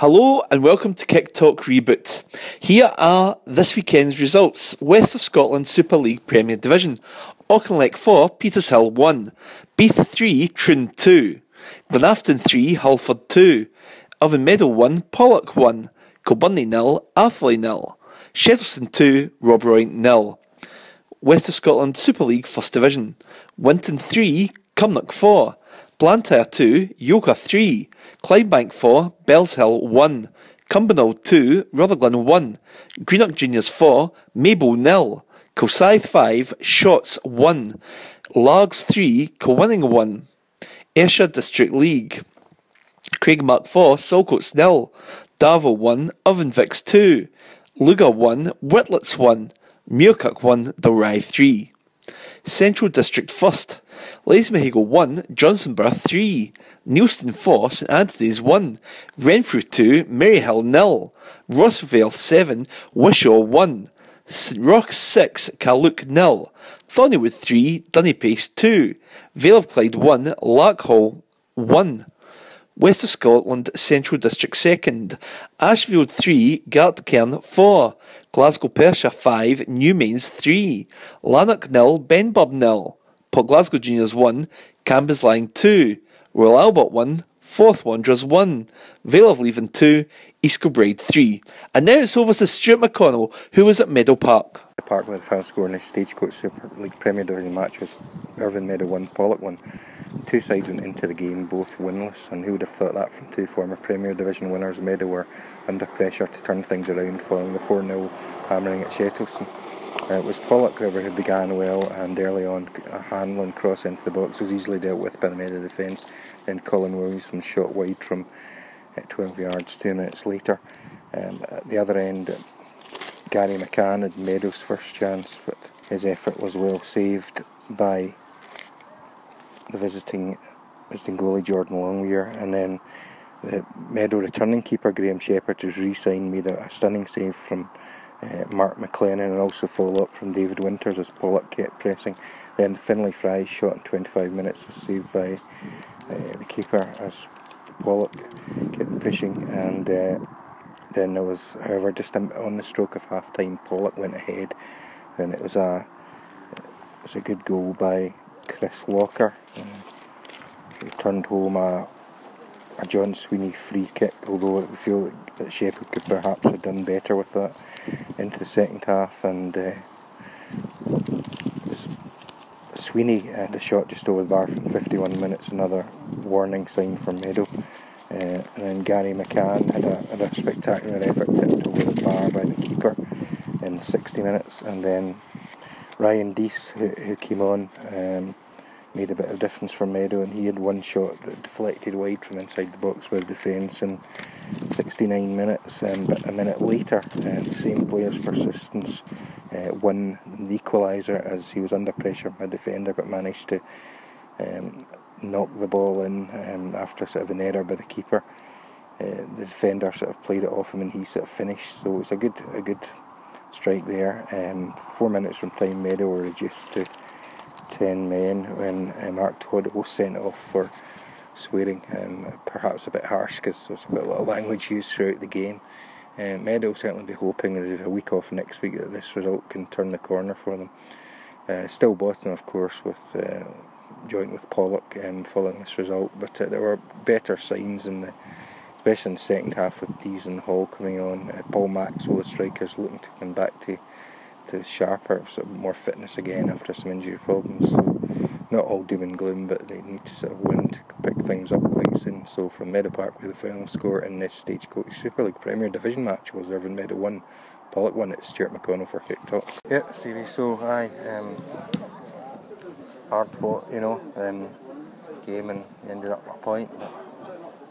Hello and welcome to Kicktalk Reboot. Here are this weekend's results. West of Scotland Super League Premier Division. Auchinleck 4, Petershill 1. Beath 3, Troon 2. Glenafton 3, Halford 2. Irvine Meadow 1, Pollok 1. Kilwinning 0, Athley 0. Shettleston 2, Robroy 0. West of Scotland Super League First Division. Winton 3, Cumnock 4. Blantyre 2, Yoka 3, Clydebank 4, Bellshill 1, Cumbernauld 2, Rutherglen 1, Greenock Juniors 4, Maybole 0, Kilsyth 5, Shotts 1, Largs 3, Kilwinning 1, Ayrshire District League, Craigmark 4, Salcoats 0, Darvel 1, Irvine 2, Luga 1, Whitlets 1, Muirkirk 1, Dalry 3. Central District First, Leesmahagle 1, Johnsonborough 3, Neilston 4, St Anthony's 1, Renfrew 2, Maryhill 0, Rossvale 7, Wishaw 1, St Roch 6, Carluke 0, Thornywood 3, Dunnypace 2, Vale of Clyde 1, Larkhall 1. West of Scotland Central District 2nd, Ashfield 3, Gartcairn 4, Glasgow Perthshire 5, Newmains 3, Lanark 0, Benburb 0, Port Glasgow Juniors 1, Cambuslang 2, Royal Albert 1, Forth Wanderers 1, Vale of Leven 2, East Kilbride 3. And now it's over to Stuart McConnell, who was at Meadow Park. The park with the final score in the Stagecoach Super League Premier Division match was Irvine Meadow 1, Pollok 1. Two sides went into the game, both winless, and who would have thought that from two former Premier Division winners? Meadow were under pressure to turn things around following the 4-0 hammering at Shettleston. It was Pollok, however, who began well, and early on a handling cross into the box was easily dealt with by the Meadow defence. Then Colin Williamson shot wide from 12 yards 2 minutes later. At the other end, Gary McCann had Meadow's first chance, but his effort was well saved by the visiting goalie Jordan Longweir, and then the Meadow returning keeper Graham Shepherd, who's re-signed, made a stunning save from Mark McLennan and also follow up from David Winters as Pollok kept pressing. Then Finlay Fry's shot in 25 minutes was saved by the keeper as Pollok kept pushing, and then there was, however, just on the stroke of half time, Pollok went ahead, and it was a good goal by Chris Walker, who turned home a John Sweeney free kick, although I feel that Shepherd could perhaps have done better with that into the second half. And Sweeney had a shot just over the bar from 51 minutes, another warning sign for Meadow. And then Gary McCann had a spectacular effort tipped over the bar by the keeper in 60 minutes, and then Ryan Deese, who came on, made a bit of difference for Meadow, and he had one shot that deflected wide from inside the box with defence in 69 minutes, but a minute later the same player's persistence won the equaliser as he was under pressure from a defender but managed to knock the ball in after sort of an error by the keeper. The defender sort of played it off him and he sort of finished, so it was a good strike there. 4 minutes from time, Meadow were reduced to 10 men when Mark Todd was sent off for swearing, perhaps a bit harsh because there was quite a lot of language used throughout the game. Meadow will certainly be hoping that if a week off next week that this result can turn the corner for them. Still Boston, of course, with joint with Pollok following this result, but there were better signs especially in the second half with Dees and Hall coming on. Paul Maxwell, the strikers, looking to come back to sharper, sort of more fitness again after some injury problems. So not all doom and gloom, but they need to sort of win to pick things up quite soon. So from Meadow Park, with the final score in this Stagecoach Super League Premier Division match was Irvine Meadow 1, Pollok 1. It's Stuart McConnell for Kicktalk. Yeah, Stevie, so hard fought, game, and ended up a point, but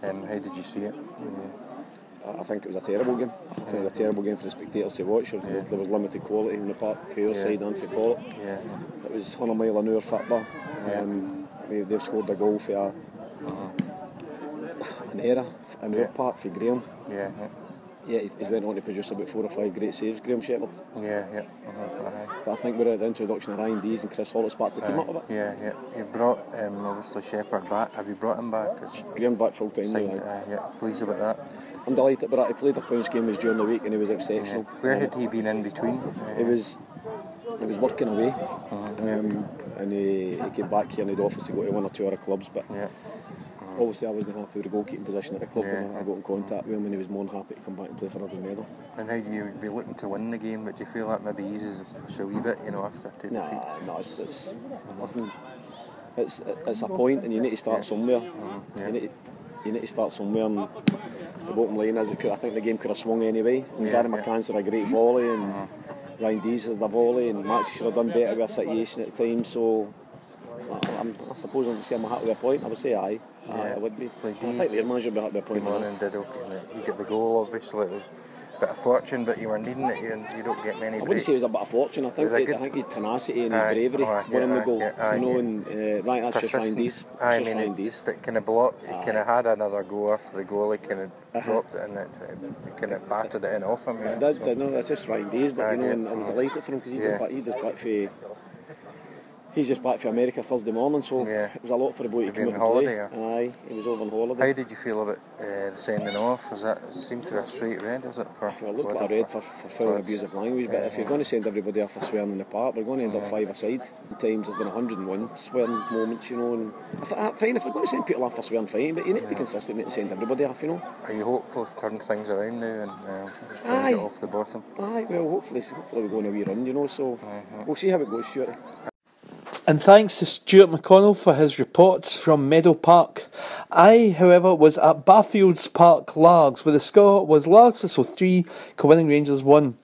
how did you see it? I think it was a terrible game. I think it was a terrible game for the spectators to watch. There was limited quality in the park for your side and for Pollok. Yeah. It was 100 mile an hour football. They've scored a goal for an error in their part for Graham. Yeah, he's went on to produce about 4 or 5 great saves, Graham Shepherd. Yeah. But I think we're at the introduction of Ryan Dees and Chris Hall sparked the team up a bit. Yeah. You brought obviously Shepherd back. Have you brought him back? Graham back full time. Yeah, pleased about that. I'm delighted about that. He played a Pounds game during the week and he was exceptional. Yeah. Where had he been in between? He was working away, and he came back here in the office to go to 1 or 2 other clubs. But obviously I wasn't happy with the goalkeeping position at the club, and I got in contact with him and he was more than happy to come back and play for Irvine Meadow. And how do you be looking to win the game, but do you feel that maybe eases a wee bit, after 2 defeats? No, listen, it's a point and you need to start somewhere. You need to start somewhere, and the bottom line is I think the game could have swung anyway. And Gary McCann's had a great volley, and Ryan Dees has the volley, and Max should have done better with a situation at the time. So I suppose I'm happy with a point. I would say aye. I would be. I think the manager would be happy with a point. And did okay. He got the goal, obviously. It was a bit of fortune, but you were needing it. You don't get many breaks. I wouldn't say it was a bit of fortune. I think his tenacity and his bravery won him the goal. Right, that's just Ryan Dees. I mean, it kind of blocked. He kind of had another go after the goal. He kind of dropped it and it kind of battered it in off him. That's just Ryan Dees, but and I'm delighted for him because he's just back for America Thursday morning, so it was a lot for the boy to come out and play. Aye, he was over on holiday. How did you feel about the sending off? Was that seemed to be a straight red? Was it? Well, it looked like a red for foul and abuse of language, but if you're going to send everybody off for swearing in the park, we're going to end up 5-a-side. At times there's been 101 swearing moments, and fine, if we're going to send people off for swearing, fine, but you need to be consistent and send everybody off, Are you hopeful to turn things around now and try and get off the bottom? Aye, well, hopefully we're going a wee run, so we'll see how it goes, Stuart. And thanks to Stuart McConnell for his reports from Meadow Park. I, however, was at Barfields Park, Largs, where the score was Largs 3, Kilwinning Rangers 1.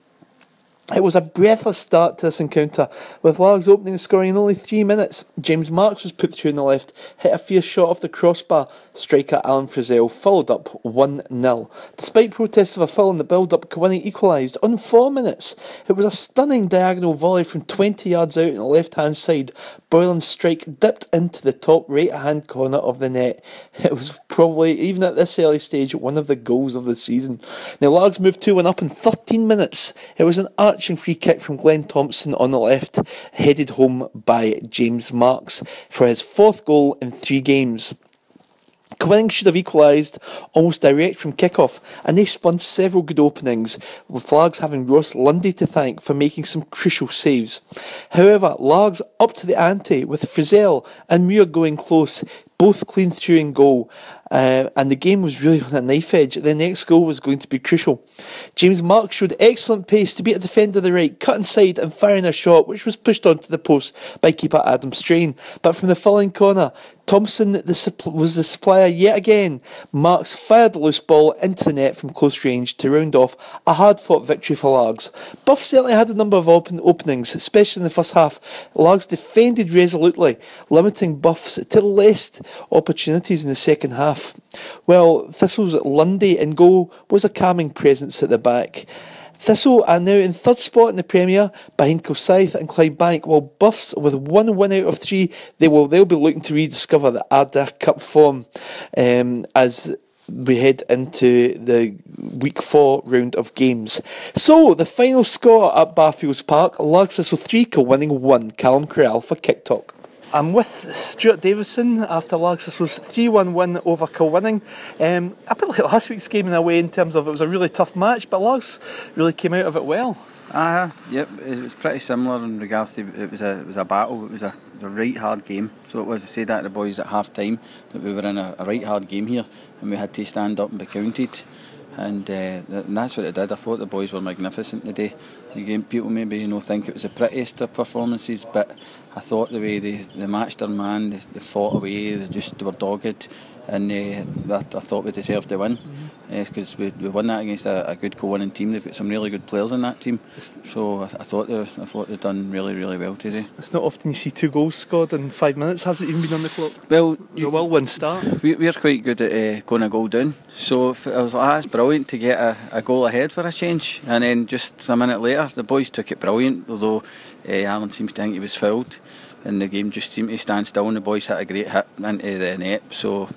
It was a breathless start to this encounter, with Largs opening and scoring in only 3 minutes. James Marks was put through on the left, hit a fierce shot off the crossbar. Striker Alan Frizzell followed up 1-0. Despite protests of a foul in the build-up, Kilwinning equalised on 4 minutes. It was a stunning diagonal volley from 20 yards out on the left-hand side. Boylan's strike dipped into the top right-hand corner of the net. It was probably, even at this early stage, one of the goals of the season. Now, Largs moved 2-1 up in 13 minutes. It was an arching free kick from Glenn Thompson on the left, headed home by James Marks for his 4th goal in 3 games. Kilwinning should have equalised almost direct from kick-off, and they spun several good openings, with Largs having Ross Lundy to thank for making some crucial saves. However, Largs up to the ante, with Frizzell and Muir going close, both clean through in goal, and the game was really on a knife edge. The next goal was going to be crucial. James Marks showed excellent pace to beat a defender to the right, cut inside and firing a shot which was pushed onto the post by keeper Adam Strain. But from the following corner, Thompson was the supplier yet again. Marks fired the loose ball into the net from close range to round off a hard-fought victory for Largs. Buff certainly had a number of openings, especially in the first half. Largs defended resolutely, limiting Buffs to less opportunities in the second half. Well, Thistle's Lundy in goal was a calming presence at the back. Thistle are now in 3rd spot in the Premier behind Kilsyth and Clydebank, while Buffs, with 1 win out of 3, they'll be looking to rediscover the Ardagh Cup form as we head into the week 4 round of games. So, the final score at Barfields Park, Largs 3, Kilwinning 1, Callum Corral for Kicktalk. I'm with Stuart Davison after Largs 3-1 win over Kilwinning. A bit like last week's game in a way, in terms of it was a really tough match, but Largs really came out of it well. Yep, it was pretty similar in regards to it was a battle. It was a right hard game. So it was, I said that to the boys at half time, that we were in a right hard game here and we had to stand up and be counted. And that's what it did. I thought the boys were magnificent today. People maybe think it was the prettiest of performances, but I thought the way they matched their man, they fought away, they were dogged, and I thought we deserved the win. Because we won that against a good co-winning team. They've got some really good players in that team, so I thought they'd done really, really well today. It's not often you see 2 goals scored in 5 minutes. Has it even been on the clock? Well, a well-won start. We're quite good at going a goal down, so I was like, that's brilliant to get a goal ahead for a change. And then just a minute later, the boys took it brilliant, although Alan seems to think he was fouled, and the game just seemed to stand still, and the boys hit a great hit into the net. So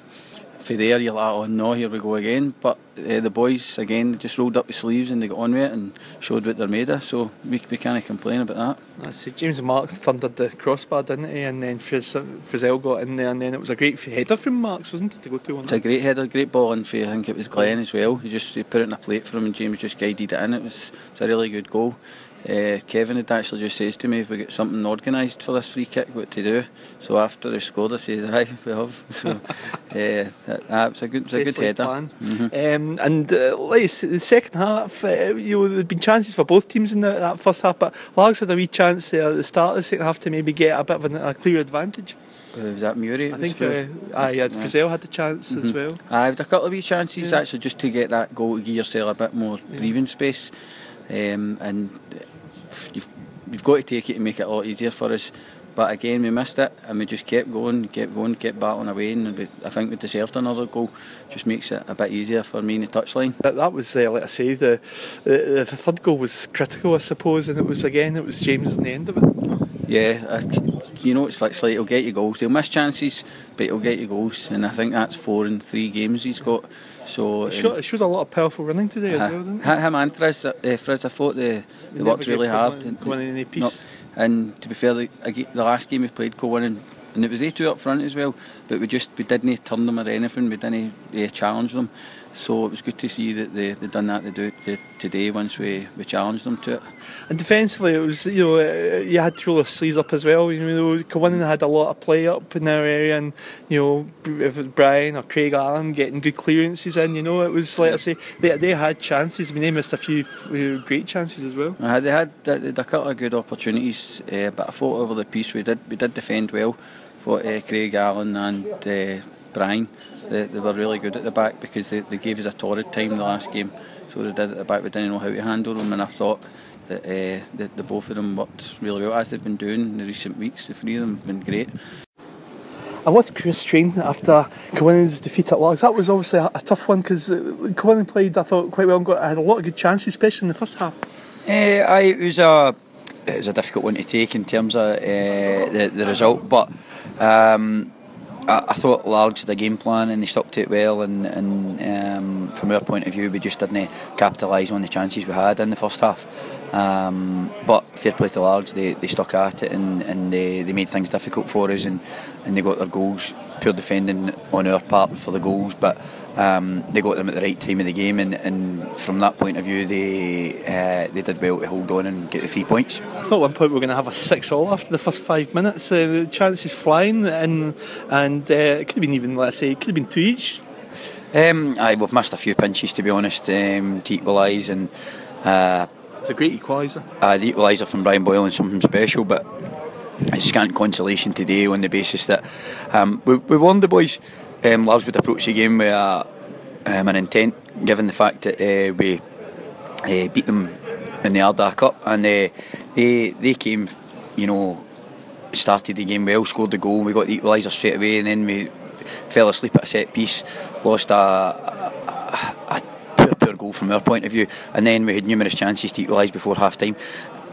for there you're like, oh no, here we go again. But the boys again just rolled up the sleeves and they got on with it and showed what they're made of. So we can't complain about that. That's it. James Marks thundered the crossbar, didn't he? And then Frizzell got in there, and then it was a great header from Marks, wasn't it, to go 2-1? It's a great header, great ball in for, I think it was Glenn as well. He put it in a plate for him and James just guided it in. It was a really good goal. Kevin had actually just says to me, if we get something organised for this free kick, what to do. So after he scored, I says, aye, we have. So it was a good header. Mm-hmm. And like the second half, there'd been chances for both teams in that first half, but Largs had a wee chance at the start of the second half to maybe get a bit of a clear advantage. Was that Murray? I think Frizzell had the chance as well. I had a couple of wee chances actually just to get that goal to give yourself a bit more breathing space. And you've got to take it and make it a lot easier for us, but again we missed it and we just kept battling away, and I think we deserved another goal. Just makes it a bit easier for me in the touchline. That was like I say, the third goal was critical, I suppose, and it was James in the end of it. Yeah, it's like he'll get you goals. He'll miss chances, but he'll get you goals, and I think that's 4 in 3 games he's got. So it showed a lot of powerful running today as well, didn't it? Him and Frizz, I thought they worked really hard. Going in any piece. And to be fair, the last game we played Kilwinning, and it was they two up front as well, but we didn't turn them or anything, we didn't challenge them. So it was good to see that they done that to do it today once we challenged them to it. And defensively, it was you had to roll our sleeves up as well. Kilwinning had a lot of play up in our area, and if it was Brian or Craig Allen getting good clearances in, it was like I say, they had chances. I mean, they missed a few great chances as well. They had a couple of good opportunities, but I thought over the piece we did defend well. For Craig Allen and Brian, they were really good at the back because they gave us a torrid time the last game. So they did at the back, we didn't know how to handle them, and I thought that the both of them worked really well, as they've been doing in the recent weeks. The 3 of them have been great. And with Chris Train after Kilwinning's defeat at Largs, that was obviously a tough one because Kilwinning played, I thought, quite well and had a lot of good chances, especially in the first half. It was a difficult one to take in terms of the result, but I thought Largs had a game plan and they stuck to it well, and from our point of view we just didn't capitalise on the chances we had in the first half, but fair play to Largs, they stuck at it and they made things difficult for us, and they got their goals. Pure defending on our part for the goals, but they got them at the right time of the game, and from that point of view they did well to hold on and get the 3 points. I thought at one point we were going to have a 6-all after the first 5 minutes. The chances flying, and it could have been even, let's say, it could have been 2 each. We've missed a few pinches, to be honest, to equalise, and it's a great equaliser. The equaliser from Brian Boylan, something special, but it's scant consolation today on the basis that we warned the boys. Largs would approach the game with an intent, given the fact that we beat them in the Ardagh Cup, and they came, started the game well, scored the goal, we got the equaliser straight away, and then we fell asleep at a set piece, lost a poor goal from our point of view, and then we had numerous chances to equalise before half time.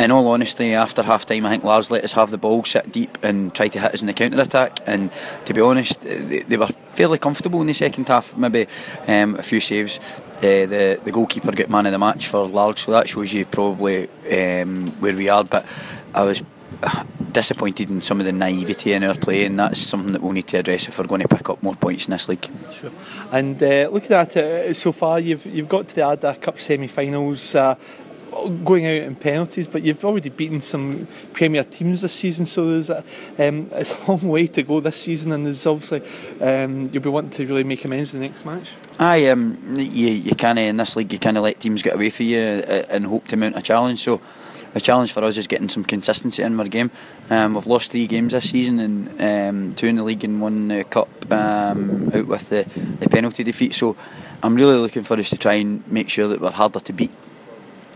In all honesty, after half time I think Largs let us have the ball, sit deep and try to hit us in the counter attack, and to be honest they were fairly comfortable in the second half, maybe a few saves. The goalkeeper got man of the match for Largs, so that shows you probably where we are, but I was disappointed in some of the naivety in our play, and that's something that we'll need to address if we're going to pick up more points in this league. Sure. And looking at it so far, you've got to the Ardagh Cup semi-finals, going out in penalties, but you've already beaten some Premier teams this season, so it's a long way to go this season, and there's obviously you'll be wanting to really make amends in the next match. You can't in this league, you can't let teams get away from you and hope to mount a challenge, so the challenge for us is getting some consistency in our game. We've lost 3 games this season, and 2 in the league and 1 in the cup, out with the penalty defeat, so I'm really looking for us to try and make sure that we're harder to beat.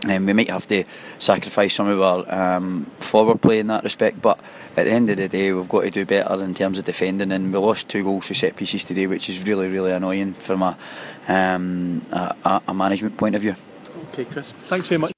We might have to sacrifice some of our forward play in that respect, but at the end of the day we've got to do better in terms of defending, and we lost 2 goals for set pieces today, which is really, really annoying from a management point of view. Okay, Chris, thanks very much.